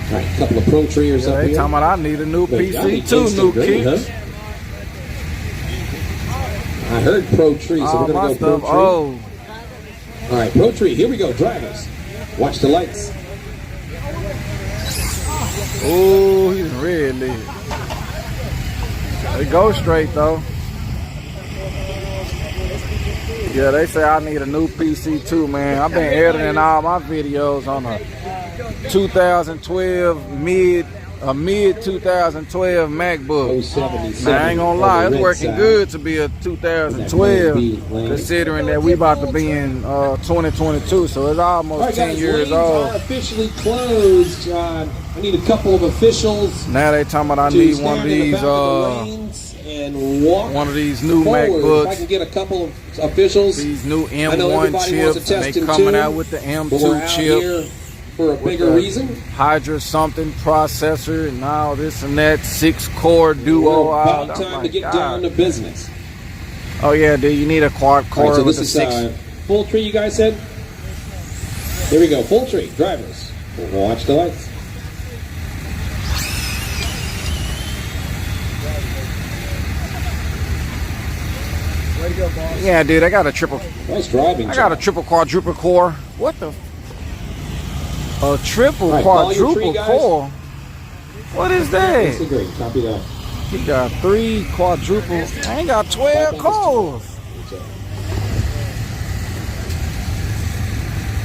All right, a couple of pro treers up They here. talking about I need a new PC too, new green, kicks. huh? I heard pro tree, so we're gonna go pro tree. Oh. All right, pro tree. Here we go, drivers. Watch the lights. Oh, he's red lit. They go straight though. Yeah, they say I need a new PC too, man. I've been editing all my videos on a 2012 mid 2012 MacBook. Man, I ain't gonna lie, it's working good to be a 2012, considering that we about to be in 2022, so it's almost 10 years old. Are officially closed. I need a couple of officials. Now they talking about I need one of these one of these new MacBooks. If I can get a couple of officials. These new M1 chips, and they coming out with the M2 chip. For a bigger reason, Hydra something processor and all this and that, 6-core duo. About time to get down to business. Oh yeah, dude, you need a quad core. Right, so with this a is full tree. You guys said. Here we go, full tree. Drivers, watch the lights. Way to go, boss. Yeah, dude, I got a triple. Nice driving. I got a triple quadruple core. What the? A triple quadruple core? What is that? That's great. Copy that. He got 3 quadruples. I ain't got 12 cores.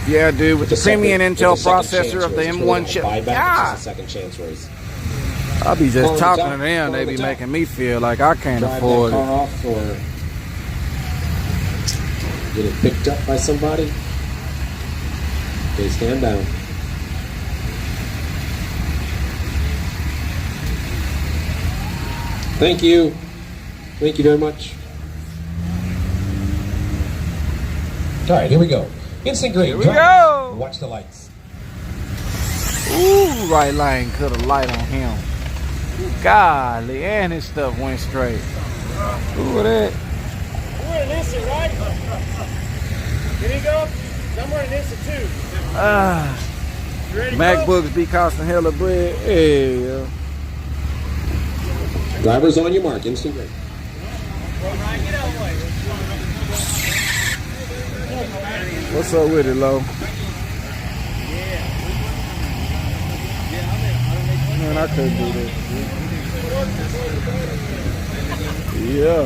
Yeah, dude, with the premium Intel processor of the M1 chip. Yeah. Second chance race. I'll be just talking to them. They be making me feel like I can't afford it. Off or get it picked up by somebody. Okay, stand down. Thank you. Thank you very much. All right, here we go. Instant green. Here we go. Watch the lights. Ooh, right lane cut a light on him. Golly, and his stuff went straight. Who was that? We're in instant, right? Here you go. Somewhere in instant too. MacBooks be costing hella bread. Hey, Drivers on your mark, instant green. what's up with it, Lo? Man, I couldn't do that. Yeah,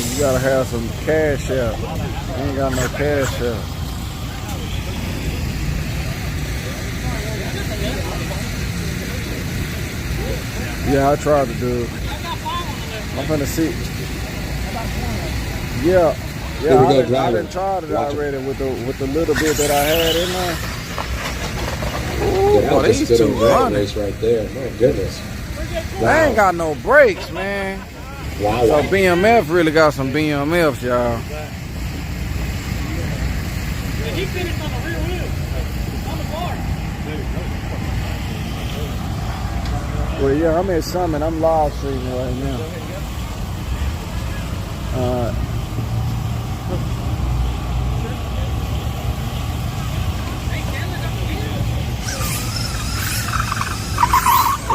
you gotta have some cash out. I ain't got no cash out. Yeah, I tried to do it. I'm gonna see. Yeah, I done tried it already with the little bit that I had in there. Ooh, boy, these two running right there. My goodness. Wow. I ain't got no brakes, man. Wow. So BMF really got some BMFs, y'all. He finished on the rear wheel. On the bar. Well, yeah, I'm at Summit. I'm live streaming right now.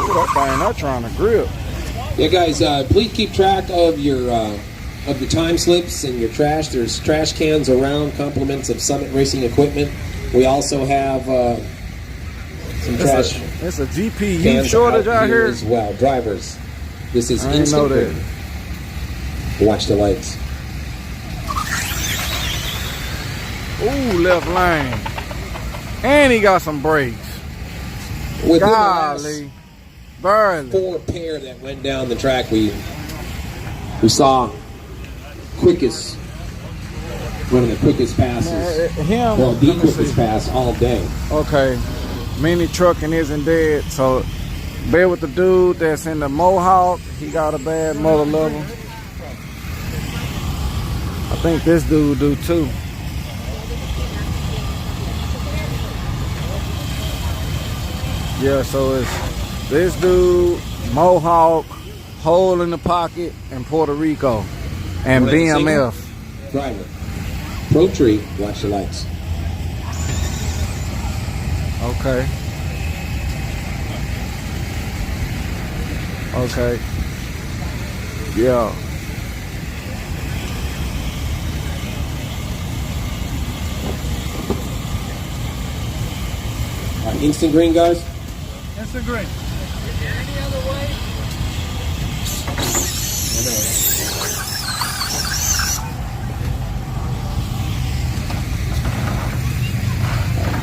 That thing, I'm trying to grip. Yeah, guys, please keep track of your of the time slips and your trash. There's trash cans around, compliments of Summit Racing equipment. We also have some trash. It's a GPU shortage out here as well. Drivers, this is instant green. Watch the lights. Ooh, left lane. And he got some brakes. With golly. Barely. 4 pair that went down the track, we saw quickest, one of the quickest passes. Well, the quickest pass all day. Okay, mini trucking isn't dead, so bear with the dude that's in the Mohawk. He got a bad motor level. I think this dude do too. Yeah, so it's this dude, Mohawk, Hole in the Pocket, and Puerto Rico, and BMF. Driver. Pro tree, watch the lights. Okay. Okay. Yeah. Instant green, guys. Instant green. Is there any other way?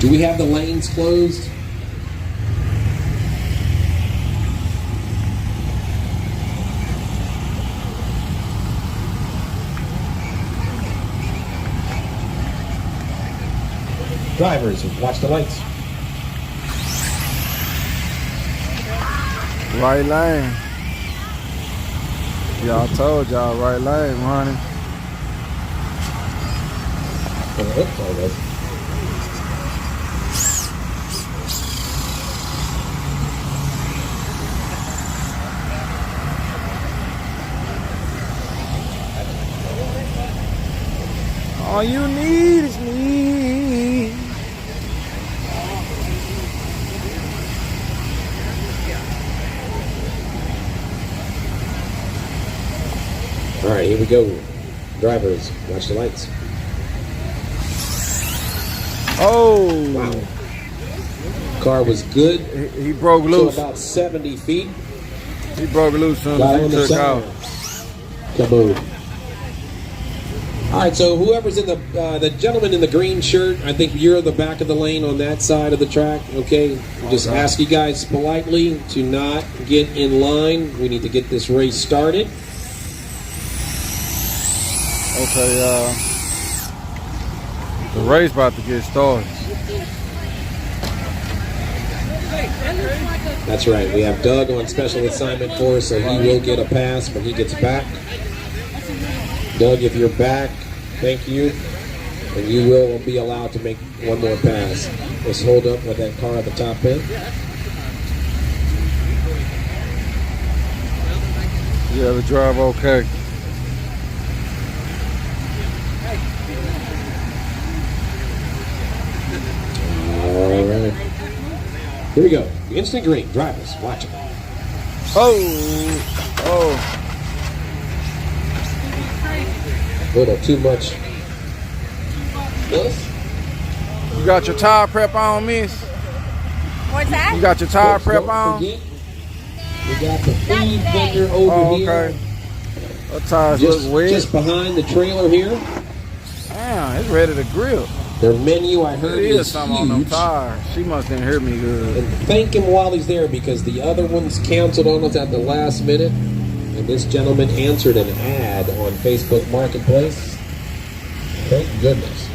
Do we have the lanes closed? Drivers, watch the lights. Right lane. Y'all told y'all right lane, honey. All you need is me. All right, here we go. Drivers, watch the lights. Oh. Wow. Car was good. He broke To loose. about 70 feet. He broke loose soon Got as on he the took side. out. Kaboom. All right, so whoever's in the gentleman in the green shirt, I think you're the back of the lane on that side of the track, okay? Just ask you guys politely to not get in line. We need to get this race started. Okay, the race about to get started. That's right. We have Doug on special assignment for us, so he will get a pass when he gets back. Doug, if you're back, thank you. And you will be allowed to make one more pass. Just hold up with that car at the top end. Yeah, the drive okay. All right. Here we go. Instant green. Drivers, watch it. Oh. A little too much. This? You got your tire prep on, miss? What's that? You got your tire prep Don't on? forget, we got the food vendor over Oh, here. okay. Her tires look wet. Just behind the trailer here. Damn, it's ready to grill. Their menu, I heard, There is is something on them huge. tires. She must didn't hear me good. And thank him while he's there, because the other ones canceled on us at the last minute. And this gentleman answered an ad on Facebook Marketplace. Thank goodness.